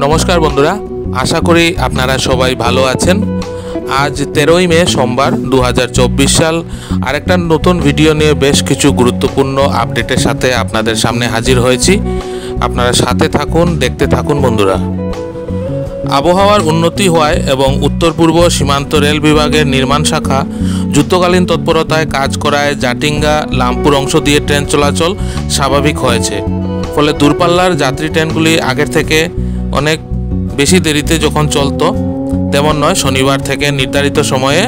নমস্কার বন্ধুরা, আশা করি আপনারা সবাই ভালো আছেন। আজ 13ই মে সোমবার 2024 সাল আরেকটা নতুন ভিডিও নিয়ে বেশ কিছু গুরুত্বপূর্ণ আপডেটের সাথে আপনাদের সামনে হাজির হয়েছি। আপনারা সাথে থাকুন, দেখতে থাকুন বন্ধুরা। আবহাওয়ার উন্নতি হওয়ায় এবং উত্তর পূর্ব সীমান্ত রেল বিভাগের নির্মাণ শাখা যুদ্ধকালীন তৎপরতায় কাজ করায় জাটিঙ্গা লামপুর অংশ দিয়ে ট্রেন চলাচল স্বাভাবিক হয়েছে। ফলে দূরপাল্লার যাত্রী ট্রেনগুলি আগের থেকে অনেক বেশি দেরিতে যখন চলতো তেমন নয়, শনিবার থেকে নির্ধারিত সময়ে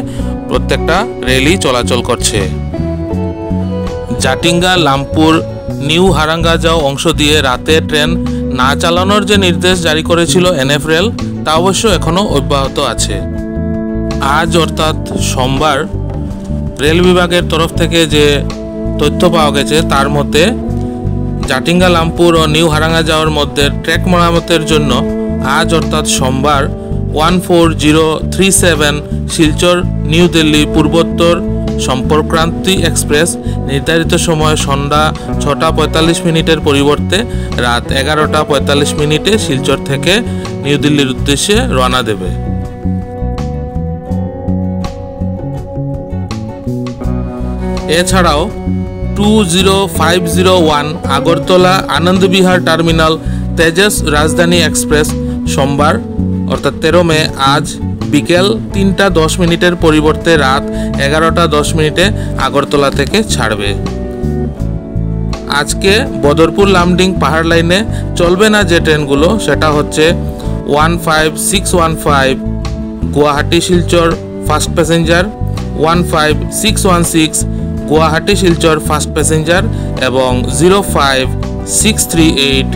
প্রত্যেকটা রেলই চলাচল করছে। জাটিঙ্গা লামপুর নিউ হারাঙ্গাজাও অংশ দিয়ে রাতে ট্রেন না চালানোর যে নির্দেশ জারি করেছিল এনএফ রেল, তা অবশ্য এখনও অব্যাহত আছে। আজ অর্থাৎ সোমবার রেল বিভাগের তরফ থেকে যে তথ্য পাওয়া গেছে তার মতে জাটিঙ্গা লামপুর ও নিউ হারাঙ্গাজাওর মধ্যে ট্র্যাক মেরামতের জন্য আজ অর্থাৎ সোমবার 14037 শিলচর নিউ দিল্লি পূর্বোত্তর সম্পর্কক্রান্তি এক্সপ্রেস নির্ধারিত সময় সন্ধ্যা 6:45 পরিবর্তে রাত 11:45 শিলচর থেকে নিউ দিল্লির উদ্দেশ্যে রওনা দেবে। এছাড়াও 20501 আগরতলা আনন্দবিহার টার্মিনাল তেজস রাজধানী এক্সপ্রেস সোমবার অর্থাৎ 13 মে আজ বিকেল 3:10 পরিবর্তে রাত 11:10 আগরতলা থেকে ছাড়বে। আজকে বদরপুর লামডিং পাহাড় লাইনে চলবে না যে ট্রেনগুলো, সেটা হচ্ছে 15615 Guwahati Silchar first passenger, 15616 Guwahati Silchar first passenger এবং 05638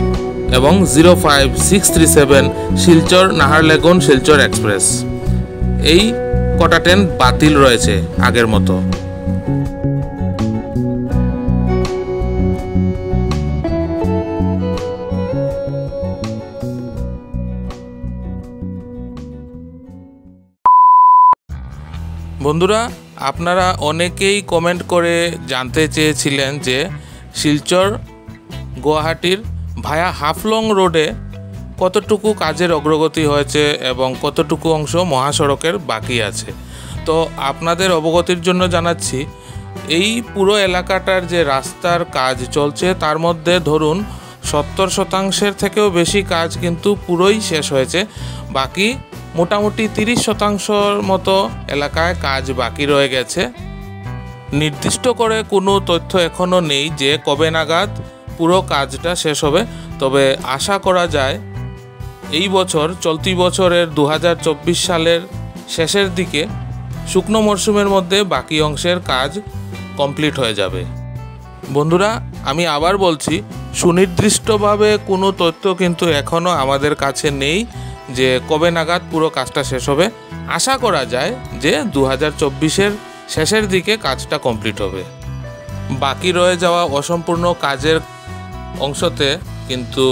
এবং 05637 শিলচর নাহারলাগুন শিলচর এক্সপ্রেস। এই কটা ট্রেন বাতিল রয়েছে আগের মতো। বন্ধুরা, আপনারা অনেকেই কমেন্ট করে জানতে চেয়েছিলেন যে শিলচর গুয়াহাটির ভায়া হাফলং রোডে কতটুকু কাজের অগ্রগতি হয়েছে এবং কতটুকু অংশ মহাসড়কের বাকি আছে। তো আপনাদের অবগতির জন্য জানাচ্ছি, এই পুরো এলাকাটার যে রাস্তার কাজ চলছে তার মধ্যে ধরুন 70% থেকেও বেশি কাজ কিন্তু পুরোই শেষ হয়েছে। বাকি মোটামুটি 30% মতো এলাকায় কাজ বাকি রয়ে গেছে। নির্দিষ্ট করে কোনো তথ্য এখনও নেই যে কবে নাগাদ পুরো কাজটা শেষ হবে, তবে আশা করা যায় এই বছর চলতি বছরের 2024 সালের শেষের দিকে শুকনো মরশুমের মধ্যে বাকি অংশের কাজ কমপ্লিট হয়ে যাবে। বন্ধুরা, আমি আবার বলছি, সুনির্দিষ্টভাবে কোনো তথ্য কিন্তু এখনও আমাদের কাছে নেই যে কবে নাগাদ পুরো কাজটা শেষ হবে। আশা করা যায় যে 2024-এর শেষের দিকে কাজটা কমপ্লিট হবে। বাকি রয়ে যাওয়া অসম্পূর্ণ কাজের অংশতে কিন্তু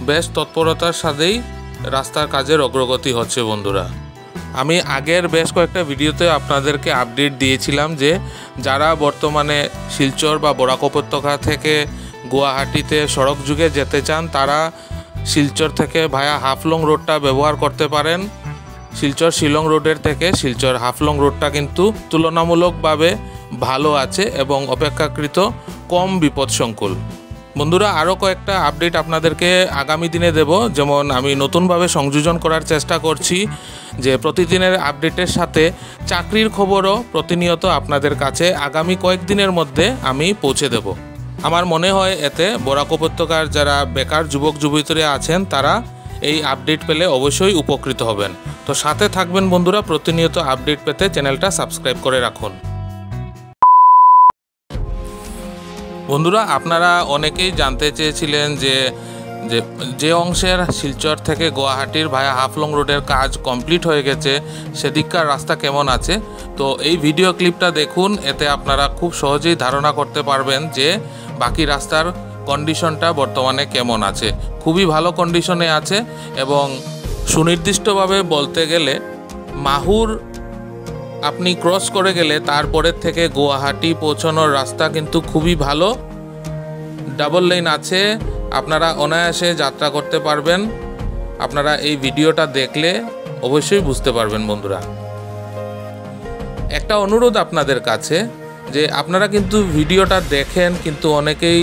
বেশ তৎপরতার সাথেই রাস্তার কাজের অগ্রগতি হচ্ছে। বন্ধুরা, আমি আগের বেশ কয়েকটা ভিডিওতে আপনাদেরকে আপডেট দিয়েছিলাম যে যারা বর্তমানে শিলচর বা বরাক উপত্যকা থেকে গুয়াহাটিতে সড়ক যুগে যেতে চান তারা শিলচর থেকে ভায়া হাফলং রোডটা ব্যবহার করতে পারেন। শিলচর শিলং রোডের থেকে শিলচর হাফলং রোডটা কিন্তু তুলনামূলকভাবে ভালো আছে এবং অপেক্ষাকৃত কম বিপদসংকুল। বন্ধুরা, আরও কয়েকটা আপডেট আপনাদেরকে আগামী দিনে দেব। যেমন আমি নতুনভাবে সংযোজন করার চেষ্টা করছি যে প্রতিদিনের আপডেটের সাথে চাকরির খবরও প্রতিনিয়ত আপনাদের কাছে আগামী কয়েকদিনের মধ্যে আমি পৌঁছে দেব। আমার মনে হয় এতে বরাক উপত্যকার যারা বেকার যুবক যুবতীরা আছেন তারা এই আপডেট পেলে অবশ্যই উপকৃত হবেন। তো সাথে থাকবেন বন্ধুরা, প্রতিনিয়ত আপডেট পেতে চ্যানেলটা সাবস্ক্রাইব করে রাখুন। বন্ধুরা, আপনারা অনেকেই জানতে চেয়েছিলেন যে অংশের শিলচর থেকে গুয়াহাটির ভায়া হাফলং রোডের কাজ কমপ্লিট হয়ে গেছে সেদিককার রাস্তা কেমন আছে। তো এই ভিডিও ক্লিপটা দেখুন, এতে আপনারা খুব সহজেই ধারণা করতে পারবেন যে বাকি রাস্তার কন্ডিশনটা বর্তমানে কেমন আছে। খুবই ভালো কন্ডিশনে আছে এবং সুনির্দিষ্টভাবে বলতে গেলে মাহুর আপনি ক্রস করে গেলে তারপরের থেকে গুয়াহাটি পৌঁছানোর রাস্তা কিন্তু খুবই ভালো, ডাবল লেন আছে, আপনারা অনায়াসে যাত্রা করতে পারবেন। আপনারা এই ভিডিওটা দেখলে অবশ্যই বুঝতে পারবেন বন্ধুরা। একটা অনুরোধ আপনাদের কাছে যে আপনারা কিন্তু ভিডিওটা দেখেন কিন্তু অনেকেই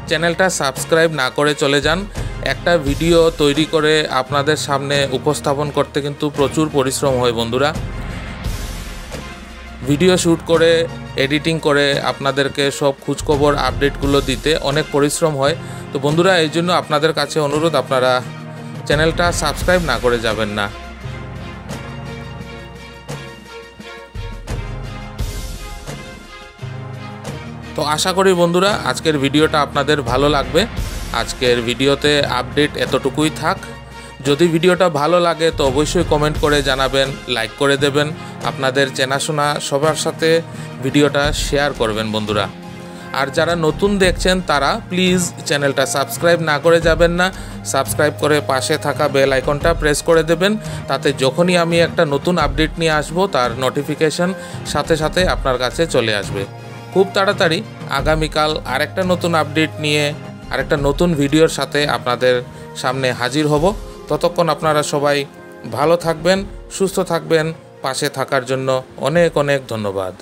চ্যানেলটা সাবস্ক্রাইব না করে চলে যান। একটা ভিডিও তৈরি করে আপনাদের সামনে উপস্থাপন করতে কিন্তু প্রচুর পরিশ্রম হয় বন্ধুরা। ভিডিও শ্যুট করে এডিটিং করে আপনাদেরকে সব খোঁজখবর আপডেটগুলো দিতে অনেক পরিশ্রম হয়। তো বন্ধুরা, এই জন্য আপনাদের কাছে অনুরোধ, আপনারা চ্যানেলটা সাবস্ক্রাইব না করে যাবেন না। তো আশা করি বন্ধুরা আজকের ভিডিওটা আপনাদের ভালো লাগবে। আজকের ভিডিওতে আপডেট এতটুকুই থাক। যদি ভিডিওটা ভালো লাগে তো অবশ্যই কমেন্ট করে জানাবেন, লাইক করে দেবেন, আপনাদের চেনাশোনা সবার সাথে ভিডিওটা শেয়ার করবেন বন্ধুরা। আর যারা নতুন দেখছেন তারা প্লিজ চ্যানেলটা সাবস্ক্রাইব না করে যাবেন না। সাবস্ক্রাইব করে পাশে থাকা বেল আইকনটা প্রেস করে দেবেন, তাতে যখনই আমি একটা নতুন আপডেট নিয়ে আসব তার নোটিফিকেশন সাথে সাথে আপনার কাছে চলে আসবে। খুব তাড়াতাড়ি আগামীকাল আরেকটা নতুন আপডেট নিয়ে আরেকটা নতুন ভিডিওর সাথে আপনাদের সামনে হাজির হব। ততক্ষণ আপনারা সবাই ভালো থাকবেন, সুস্থ থাকবেন। পাশে থাকার জন্য অনেক অনেক ধন্যবাদ।